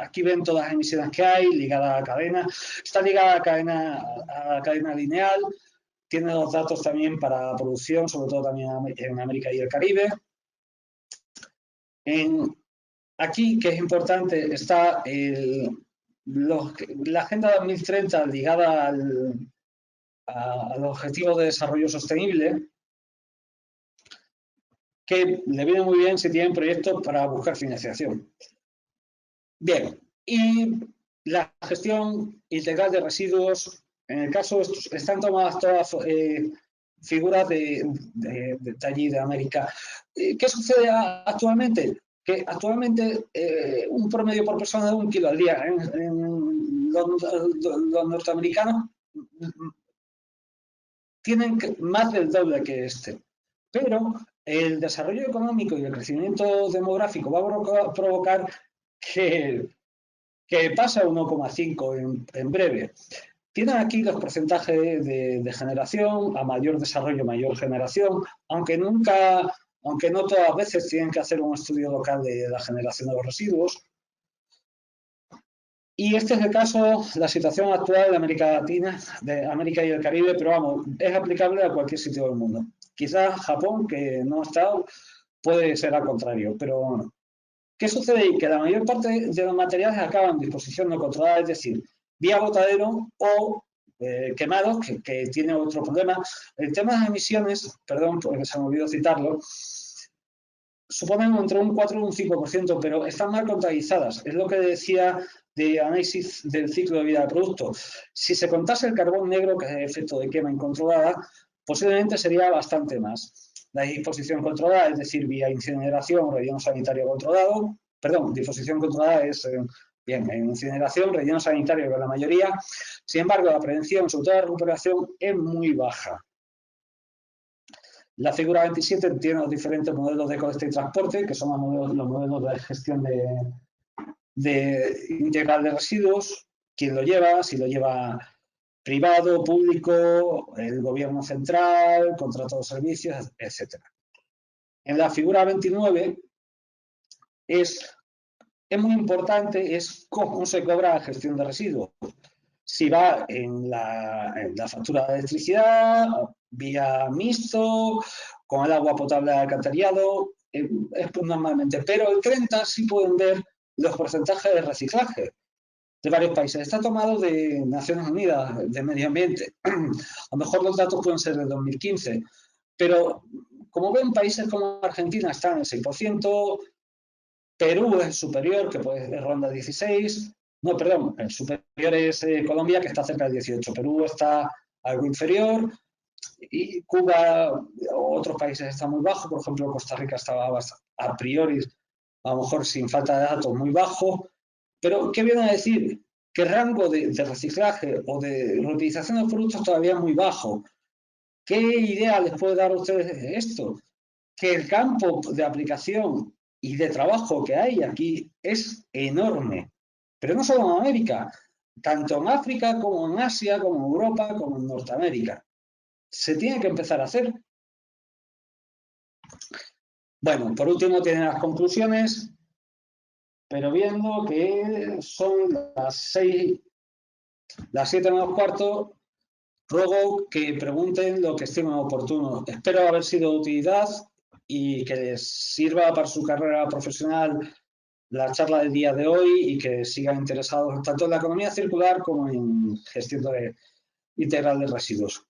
aquí ven todas las emisiones que hay ligadas a la cadena. Está ligada a la cadena lineal. Tiene los datos también para producción, sobre todo también en América y el Caribe. Aquí, que es importante, está la Agenda 2030 ligada a los Objetivos de Desarrollo Sostenible, que le viene muy bien si tienen proyectos para buscar financiación. Bien, y la gestión integral de residuos, en el caso, están tomadas todas figuras de allí, de América. ¿Qué sucede actualmente? Que actualmente un promedio por persona de 1 kilo al día. Los norteamericanos tienen más del doble que este. Pero el desarrollo económico y el crecimiento demográfico va a provocar que pase a 1,5 en breve. Tienen aquí los porcentajes de generación, a mayor desarrollo, mayor generación, aunque no todas las veces tienen que hacer un estudio local de la generación de los residuos. Y este es el caso, la situación actual de América Latina, de América y el Caribe, pero vamos, es aplicable a cualquier sitio del mundo. Quizás Japón, que no ha estado, puede ser al contrario, pero ¿qué sucede? Que la mayor parte de los materiales acaban en disposición no controlada, es decir, vía botadero o quemados, que tiene otro problema. El tema de emisiones, perdón, porque se me olvidó citarlo, suponen entre un 4 y un 5%, pero están mal contabilizadas. Es lo que decía de análisis del ciclo de vida del producto. Si se contase el carbón negro, que es efecto de quema incontrolada, posiblemente sería bastante más. La disposición controlada, es decir, vía incineración, relleno sanitario controlado, perdón, disposición controlada es, bien, en incineración, relleno sanitario con la mayoría. Sin embargo, la prevención, sobre todo la recuperación, es muy baja. La figura 27 tiene los diferentes modelos de coste y transporte, que son los modelos de gestión de integral de residuos, quién lo lleva, si lo lleva privado, público, el gobierno central, contrato de servicios, etc. En la figura 29 es muy importante es cómo se cobra la gestión de residuos. Si va en la factura de electricidad, vía mixto, con el agua potable de alcantarillado, es normalmente. Pero el 30 sí pueden ver los porcentajes de reciclaje de varios países. Está tomado de Naciones Unidas, de Medio Ambiente. A lo mejor los datos pueden ser de 2015, pero como ven, países como Argentina están en el 6%, Perú es superior, que puede ronda 16. No, perdón, el superior es Colombia, que está cerca del 18. Perú está algo inferior y Cuba, otros países están muy bajos. Por ejemplo, Costa Rica estaba a priori, a lo mejor sin falta de datos, muy bajo. Pero, ¿qué viene a decir? Que el rango de reciclaje o de reutilización de productos todavía es muy bajo. ¿Qué idea les puede dar a ustedes esto? Que el campo de aplicación y de trabajo que hay aquí es enorme. Pero no solo en América, tanto en África como en Asia, como en Europa, como en Norteamérica. Se tiene que empezar a hacer. Bueno, por último tienen las conclusiones, pero viendo que son las 7 menos cuarto, ruego que pregunten lo que estimen oportuno. Espero haber sido de utilidad y que les sirva para su carrera profesional la charla del día de hoy y que sigan interesados tanto en la economía circular como en gestión integral de residuos.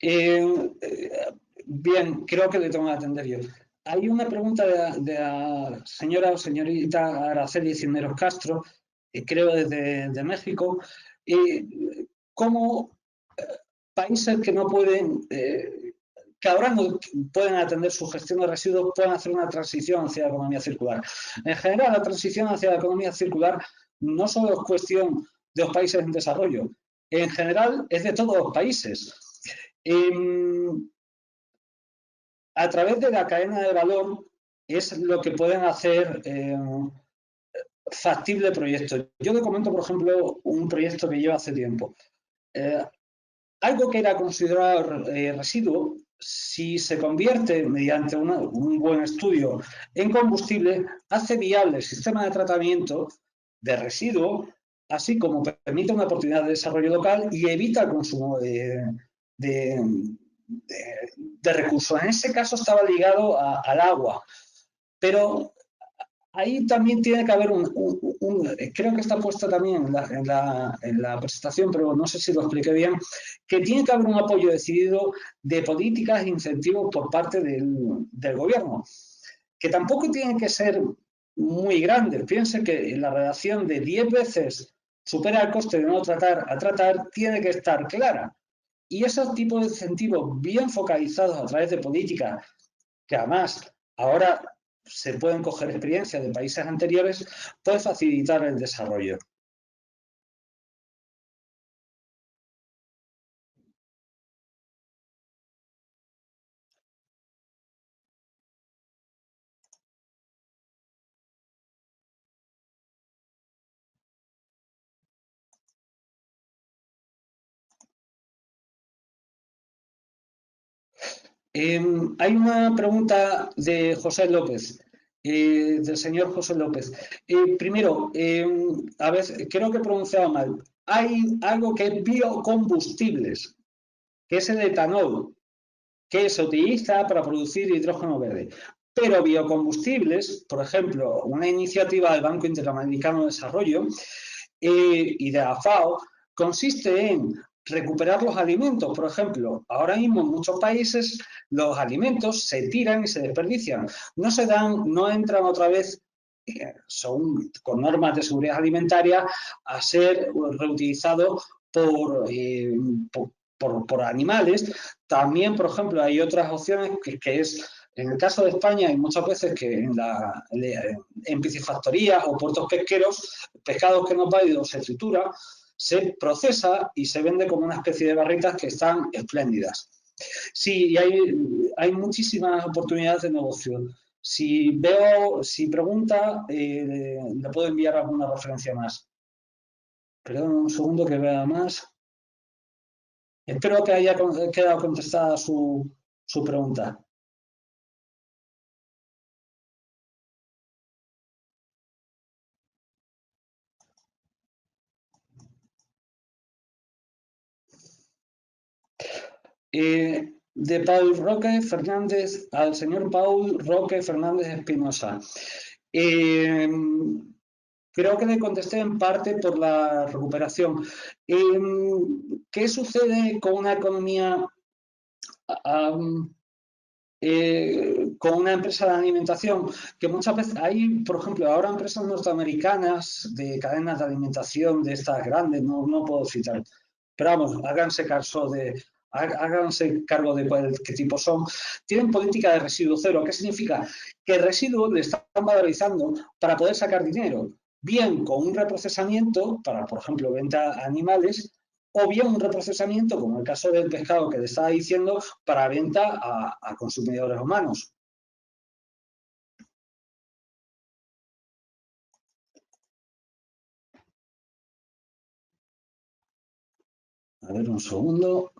Bien, creo que le tengo que atender yo. Hay una pregunta de la señora o señorita Araceli Cisneros Castro, creo desde de México. ¿Cómo países que no pueden, que ahora no pueden atender su gestión de residuos, pueden hacer una transición hacia la economía circular? En general, la transición hacia la economía circular no solo es cuestión de los países en desarrollo, en general es de todos los países. A través de la cadena de valor es lo que pueden hacer factible proyectos. Yo le comento, por ejemplo, un proyecto que lleva hace tiempo. Eh, Algo que era considerado residuo, si se convierte mediante un buen estudio en combustible, hace viable el sistema de tratamiento de residuo, así como permite una oportunidad de desarrollo local y evita el consumo de, de recursos. En ese caso estaba ligado al agua, pero ahí también tiene que haber creo que está puesto también en la presentación, pero no sé si lo expliqué bien, que tiene que haber un apoyo decidido de políticas e incentivos por parte del gobierno, que tampoco tienen que ser muy grandes. Piense que la redacción de 10 veces supera el coste de no tratar a tratar tiene que estar clara. Y esos tipos de incentivos bien focalizados a través de políticas que además ahora se pueden coger experiencias de países anteriores, puede facilitar el desarrollo. Hay una pregunta de José López, del señor José López. Primero, a ver, creo que he pronunciado mal. Hay algo que es biocombustibles, que es el etanol, que se utiliza para producir hidrógeno verde. Pero biocombustibles, por ejemplo, una iniciativa del Banco Interamericano de Desarrollo y de la FAO, consiste en recuperar los alimentos. Por ejemplo, ahora mismo en muchos países los alimentos se tiran y se desperdician. No se dan, no entran otra vez son con normas de seguridad alimentaria a ser reutilizados por animales. También, por ejemplo, hay otras opciones que es, en el caso de España, hay muchas veces que en piscifactorías o puertos pesqueros, pescados que no válidos se tritura, se procesa y se vende como una especie de barritas que están espléndidas. Sí, hay muchísimas oportunidades de negocio. Si pregunta, le puedo enviar alguna referencia más. Perdón un segundo que vea más. Espero que haya quedado contestada su pregunta. De Paul Roque Fernández al señor Paul Roque Fernández Espinosa. Creo que le contesté en parte por la recuperación. ¿Qué sucede con una economía, con una empresa de alimentación? Que muchas veces hay, por ejemplo, ahora empresas norteamericanas de cadenas de alimentación de estas grandes, no puedo citar, pero vamos, háganse cargo de qué tipo son. Tienen política de residuo cero. ¿Qué significa? Que el residuo le están valorizando para poder sacar dinero, bien con un reprocesamiento para, por ejemplo, venta a animales, o bien un reprocesamiento, como el caso del pescado que le estaba diciendo, para venta a consumidores humanos. A ver, un segundo.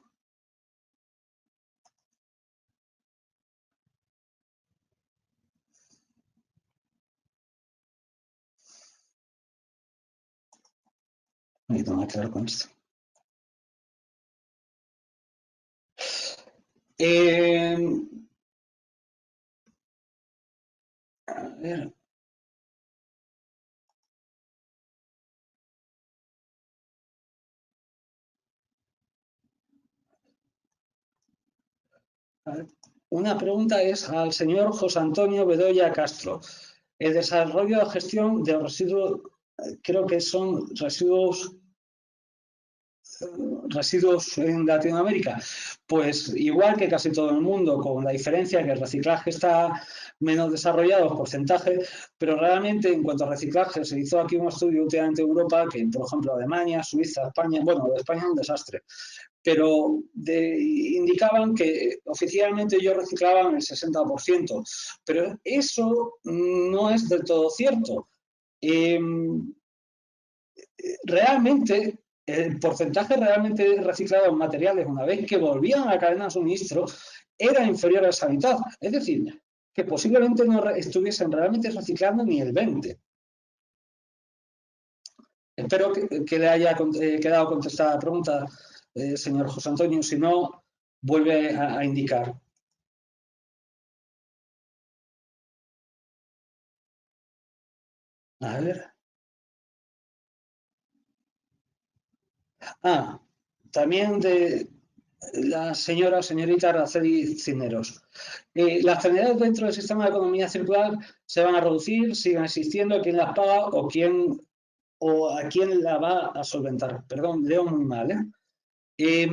Me tengo que quedar con esto. A ver. Una pregunta es al señor José Antonio Bedoya Castro. El desarrollo de gestión de residuos, creo que son residuos en Latinoamérica, pues igual que casi todo el mundo, con la diferencia que el reciclaje está menos desarrollado en porcentaje, pero realmente en cuanto a reciclaje se hizo aquí un estudio últimamente en Europa, que por ejemplo Alemania, Suiza, España, bueno, España es un desastre, pero indicaban que oficialmente ellos reciclaban el 60%, pero eso no es del todo cierto. Eh, realmente, el porcentaje realmente reciclado en materiales una vez que volvían a la cadena de suministro era inferior a esa mitad. Es decir, que posiblemente no estuviesen realmente reciclando ni el 20%. Espero que le haya quedado contestada la pregunta, señor José Antonio. Si no, vuelve a indicar. A ver. Ah, también de la señorita Araceli Cisneros. Las sanidades dentro del sistema de economía circular se van a reducir, siguen existiendo, quién las paga o a quién la va a solventar. Perdón, leo muy mal. Eh,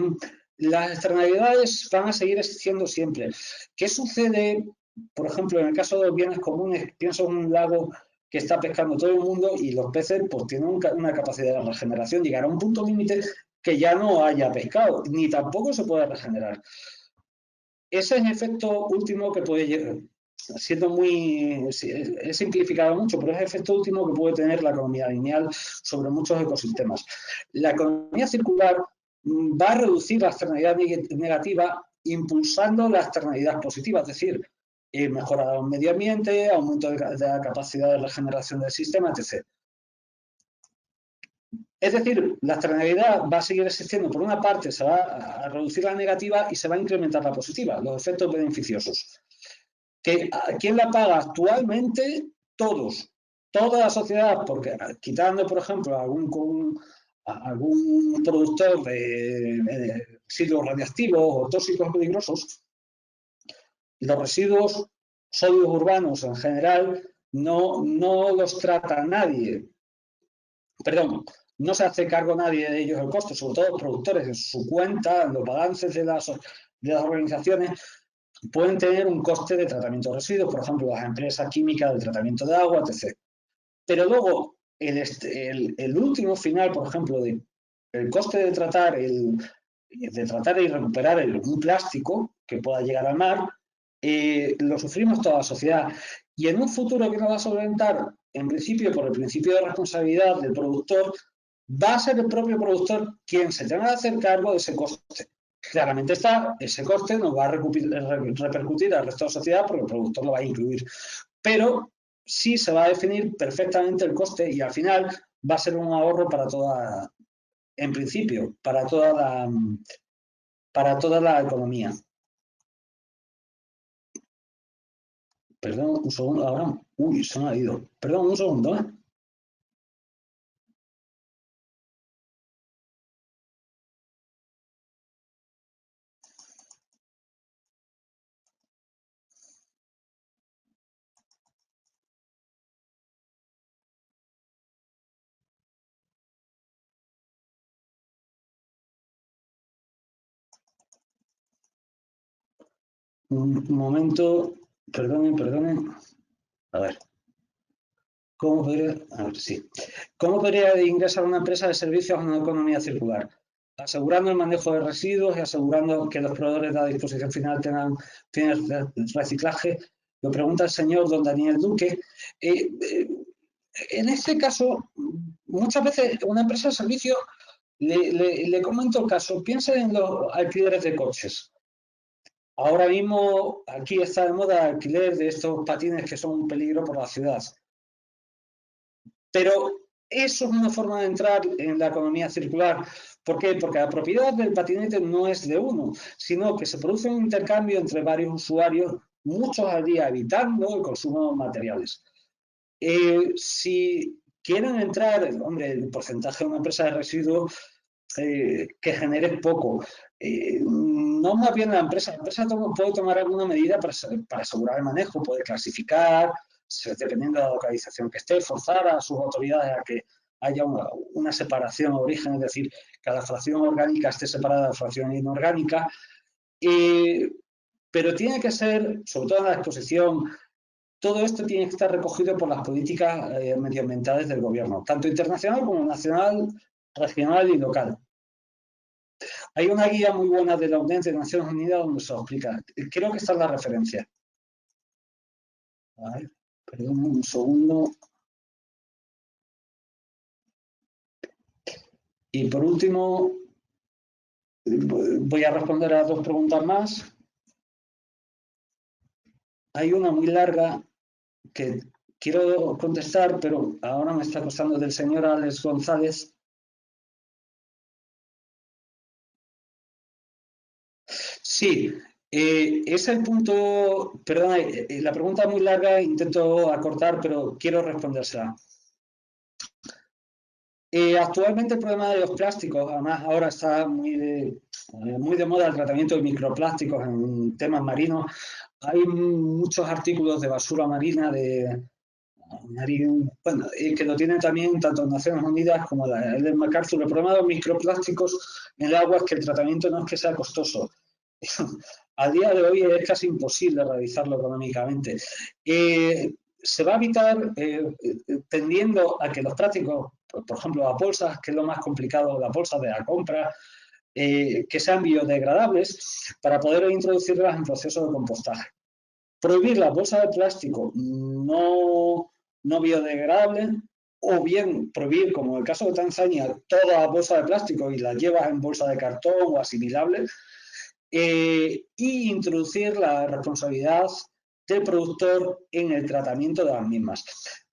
las externalidades van a seguir existiendo siempre. ¿Qué sucede, por ejemplo, en el caso de los bienes comunes? Pienso en un lago que está pescando todo el mundo y los peces pues tienen una capacidad de regeneración. Llegará a un punto límite que ya no haya pescado, ni tampoco se puede regenerar. Ese es el efecto último que puede llegar, siendo muy, he simplificado mucho, pero es el efecto último que puede tener la economía lineal sobre muchos ecosistemas. La economía circular va a reducir la externalidad negativa impulsando la externalidad positiva, es decir, mejora del medio ambiente, aumento de la capacidad de regeneración del sistema, etc. Es decir, la externalidad va a seguir existiendo. Por una parte, se va a reducir la negativa y se va a incrementar la positiva, los efectos beneficiosos. ¿Quién la paga actualmente? Todos. Toda la sociedad, porque quitando, por ejemplo, algún productor de residuos radiactivos o tóxicos peligrosos, los residuos sólidos urbanos en general no los trata nadie. Perdón, no se hace cargo nadie de ellos el costo, sobre todo los productores en su cuenta, en los balances de las organizaciones, pueden tener un coste de tratamiento de residuos, por ejemplo, las empresas químicas de tratamiento de agua, etc. Pero luego, el último final, por ejemplo, el coste de tratar y recuperar un plástico que pueda llegar al mar, lo sufrimos toda la sociedad. Y en un futuro que nos va a solventar, en principio, por el principio de responsabilidad del productor, va a ser el propio productor quien se tenga que hacer cargo de ese coste. Claramente ese coste nos va a repercutir al resto de la sociedad porque el productor lo va a incluir. Pero sí se va a definir perfectamente el coste y al final va a ser un ahorro para toda, en principio, para toda la economía. Perdón, un segundo, ahora. Uy, se me ha ido. Perdón, un segundo, ¿eh? Un momento, perdonen. A ver. ¿Cómo podría, a ver, sí. ¿Cómo podría ingresar una empresa de servicios a una economía circular? Asegurando el manejo de residuos y asegurando que los proveedores de la disposición final tengan reciclaje. Lo pregunta el señor don Daniel Duque. En este caso, muchas veces una empresa de servicios, le comento el caso, piensen en los alquileres de coches. Ahora mismo aquí está de moda el alquiler de estos patines que son un peligro por la ciudad. Pero eso es una forma de entrar en la economía circular. ¿Por qué? Porque la propiedad del patinete no es de uno, sino que se produce un intercambio entre varios usuarios, muchos al día, evitando el consumo de materiales. Si quieren entrar, hombre, el porcentaje de una empresa de residuos que genere poco. No más bien la empresa puede tomar alguna medida para asegurar el manejo, puede clasificar, dependiendo de la localización que esté, forzar a sus autoridades a que haya una separación de origen, es decir, que la fracción orgánica esté separada de la fracción inorgánica. Pero tiene que ser, sobre todo en la exposición, todo esto tiene que estar recogido por las políticas medioambientales del gobierno, tanto internacional como nacional, regional y local. Hay una guía muy buena de la UNED de Naciones Unidas donde se lo explica. Creo que está en la referencia. A ver, perdón un segundo. Y por último, voy a responder a dos preguntas más. Hay una muy larga que quiero contestar, pero ahora me está costando, del señor Alex González. Sí, es el punto, perdona, la pregunta es muy larga, intento acortar, pero quiero respondérsela. Actualmente el problema de los plásticos, además ahora está muy de moda el tratamiento de microplásticos en temas marinos. Hay muchos artículos de basura marina, bueno, que lo tienen también tanto Naciones Unidas como el de MacArthur. El problema de los microplásticos en el agua es que el tratamiento no es que sea costoso. A día de hoy es casi imposible realizarlo económicamente. Se va a evitar tendiendo a que los plásticos, por ejemplo, las bolsas, que es lo más complicado, las bolsas de la compra, que sean biodegradables para poder introducirlas en procesos de compostaje. Prohibir las bolsas de plástico no biodegradables o bien prohibir, como en el caso de Tanzania, todas las bolsas de plástico y las llevas en bolsa de cartón o asimilables. y introducir la responsabilidad del productor en el tratamiento de las mismas.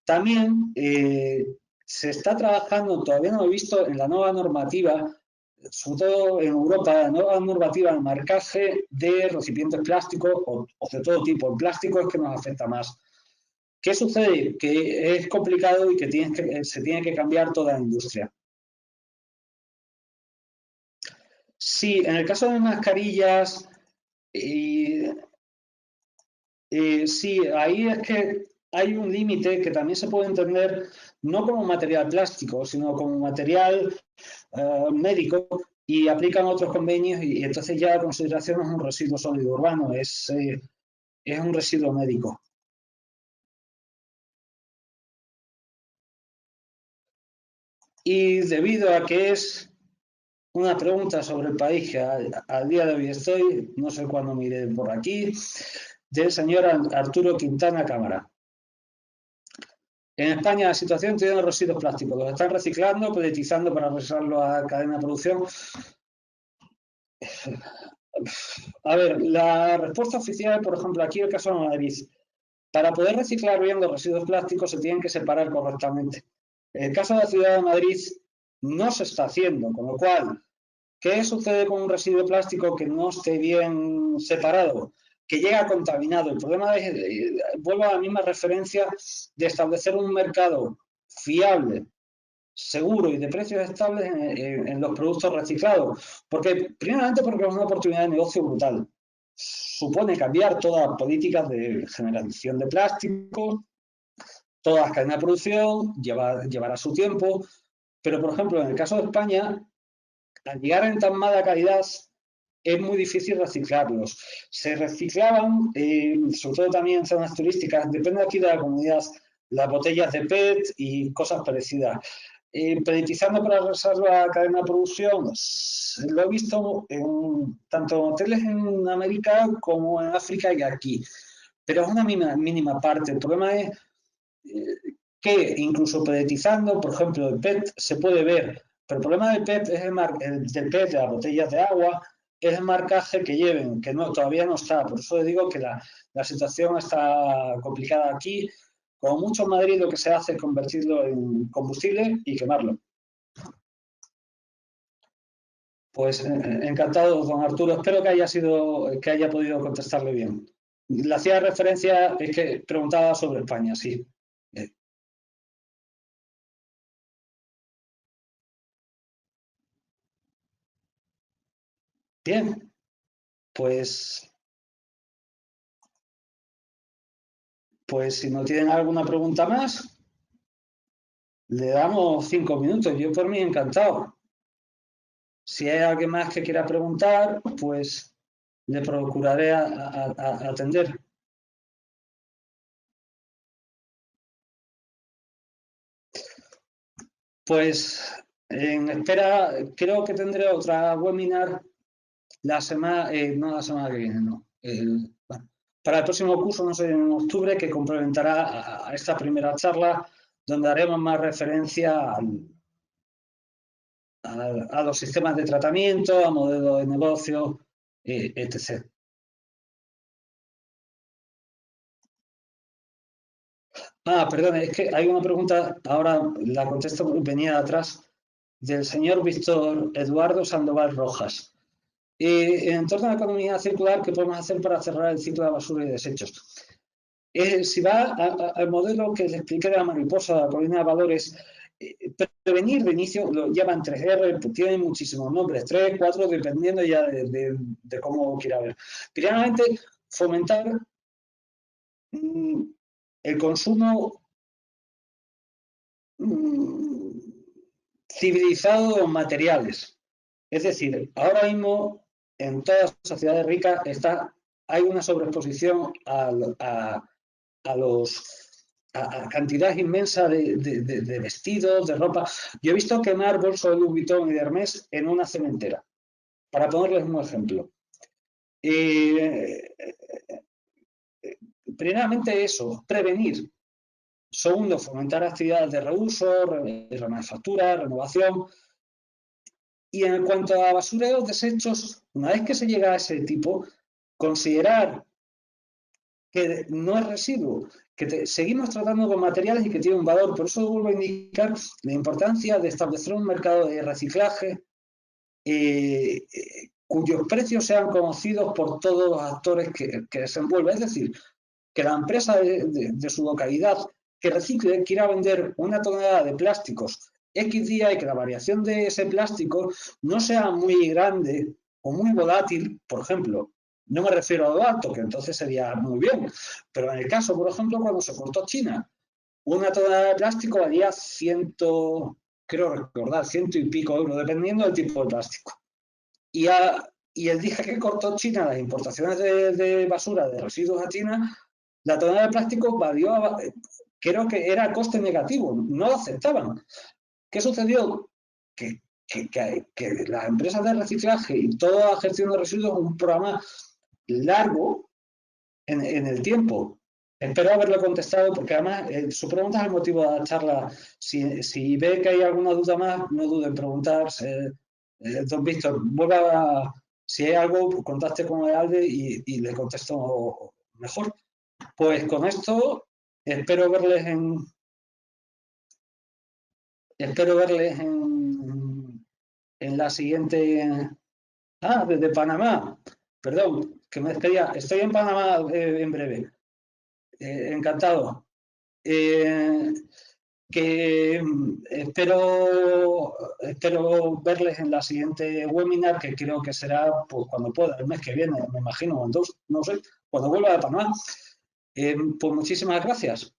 También se está trabajando, todavía no lo he visto, en la nueva normativa, sobre todo en Europa, la nueva normativa de marcaje de recipientes plásticos o de todo tipo. El plástico es que nos afecta más. ¿Qué sucede? Que es complicado y que se tiene que cambiar toda la industria. Sí, en el caso de mascarillas, sí, ahí es que hay un límite que también se puede entender no como material plástico, sino como material médico, y aplican otros convenios y entonces ya la consideración es un residuo sólido urbano, es un residuo médico. Y debido a que es una pregunta sobre el país que al día de hoy estoy, no sé cuándo mire por aquí, del señor Arturo Quintana Cámara. En España la situación tiene los residuos plásticos, los están reciclando, pelletizando para regresarlo a la cadena de producción. A ver, la respuesta oficial, por ejemplo, aquí el caso de Madrid, para poder reciclar bien los residuos plásticos se tienen que separar correctamente. En el caso de la ciudad de Madrid no se está haciendo, con lo cual, ¿qué sucede con un residuo plástico que no esté bien separado? Que llega contaminado. El problema es, vuelvo a la misma referencia de establecer un mercado fiable, seguro y de precios estables en los productos reciclados. Primeramente porque es una oportunidad de negocio brutal. Supone cambiar todas las políticas de generación de plástico, todas las cadenas de producción, llevará su tiempo, pero por ejemplo en el caso de España, al llegar en tan mala calidad, es muy difícil reciclarlos. Se reciclaban, sobre todo también en zonas turísticas, depende aquí de la comunidad, las botellas de PET y cosas parecidas. Pelletizando para regresarlo a la cadena de producción, lo he visto tanto en hoteles en América como en África y aquí, pero es una mínima parte. El problema es que incluso pelletizando, por ejemplo, el PET se puede ver, pero el problema del PET, del PET, de las botellas de agua, es el marcaje que lleven, que no, todavía no está. Por eso le digo que la situación está complicada aquí. Como mucho en Madrid lo que se hace es convertirlo en combustible y quemarlo. Pues encantado, don Arturo. Espero que haya podido contestarle bien. Le hacía referencia, es que preguntaba sobre España, sí. Bien, pues, pues si no tienen alguna pregunta más, le damos 5 minutos. Yo por mí encantado. Si hay alguien más que quiera preguntar, pues le procuraré atender. Pues en espera, creo que tendré otra webinar no la semana que viene, no. Bueno, para el próximo curso, no sé, en octubre, que complementará a esta primera charla, donde haremos más referencia a los sistemas de tratamiento, a modelos de negocio, etc. Perdón, es que hay una pregunta, ahora la contesto, venía de atrás, del señor Víctor Eduardo Sandoval Rojas. En torno a la economía circular, ¿qué podemos hacer para cerrar el ciclo de basura y desechos? Si va al modelo que le expliqué de la mariposa, la colina de valores, prevenir de inicio, lo llaman 3R, pues tienen muchísimos nombres, 3, 4, dependiendo ya de cómo quiera ver. Primeramente, fomentar el consumo civilizado de los materiales. Es decir, ahora mismo en todas las sociedades ricas hay una sobreexposición a cantidad inmensa de vestidos, de ropa. Yo he visto quemar bolsos de Louis Vuitton y de Hermès en una cementera, para ponerles un ejemplo. Primeramente eso, prevenir. Segundo, fomentar actividades de reuso, remanufactura, renovación. Y en cuanto a basureos, desechos, una vez que se llega a ese tipo, considerar que no es residuo, que seguimos tratando con materiales y que tienen un valor. Por eso vuelvo a indicar la importancia de establecer un mercado de reciclaje cuyos precios sean conocidos por todos los actores que se envuelven. Es decir, que la empresa de su localidad que recicle quiera vender una tonelada de plásticos X día y que la variación de ese plástico no sea muy grande o muy volátil, por ejemplo. No me refiero a lo alto, que entonces sería muy bien, pero en el caso, por ejemplo, cuando se cortó China, una tonelada de plástico valía creo recordar, ciento y pico euros, dependiendo del tipo de plástico. Y, y el día que cortó China las importaciones de basura, de residuos a China, la tonelada de plástico valió, creo que era coste negativo, no lo aceptaban. ¿Qué sucedió? Que las empresas de reciclaje y toda la gestión de residuos es un programa largo en el tiempo. Espero haberlo contestado porque además su pregunta es el motivo de la charla. Si ve que hay alguna duda más, no dude en preguntar. Don Víctor, si hay algo, contacte con el ALDE y le contesto mejor. Pues con esto espero verles en la siguiente. Ah, desde Panamá. Perdón, que me despedía. Estoy en Panamá en breve. Encantado. Eh, que espero verles en la siguiente webinar, que creo que será pues, cuando pueda, el mes que viene, me imagino, en dos, no sé, cuando vuelva de Panamá. Pues muchísimas gracias.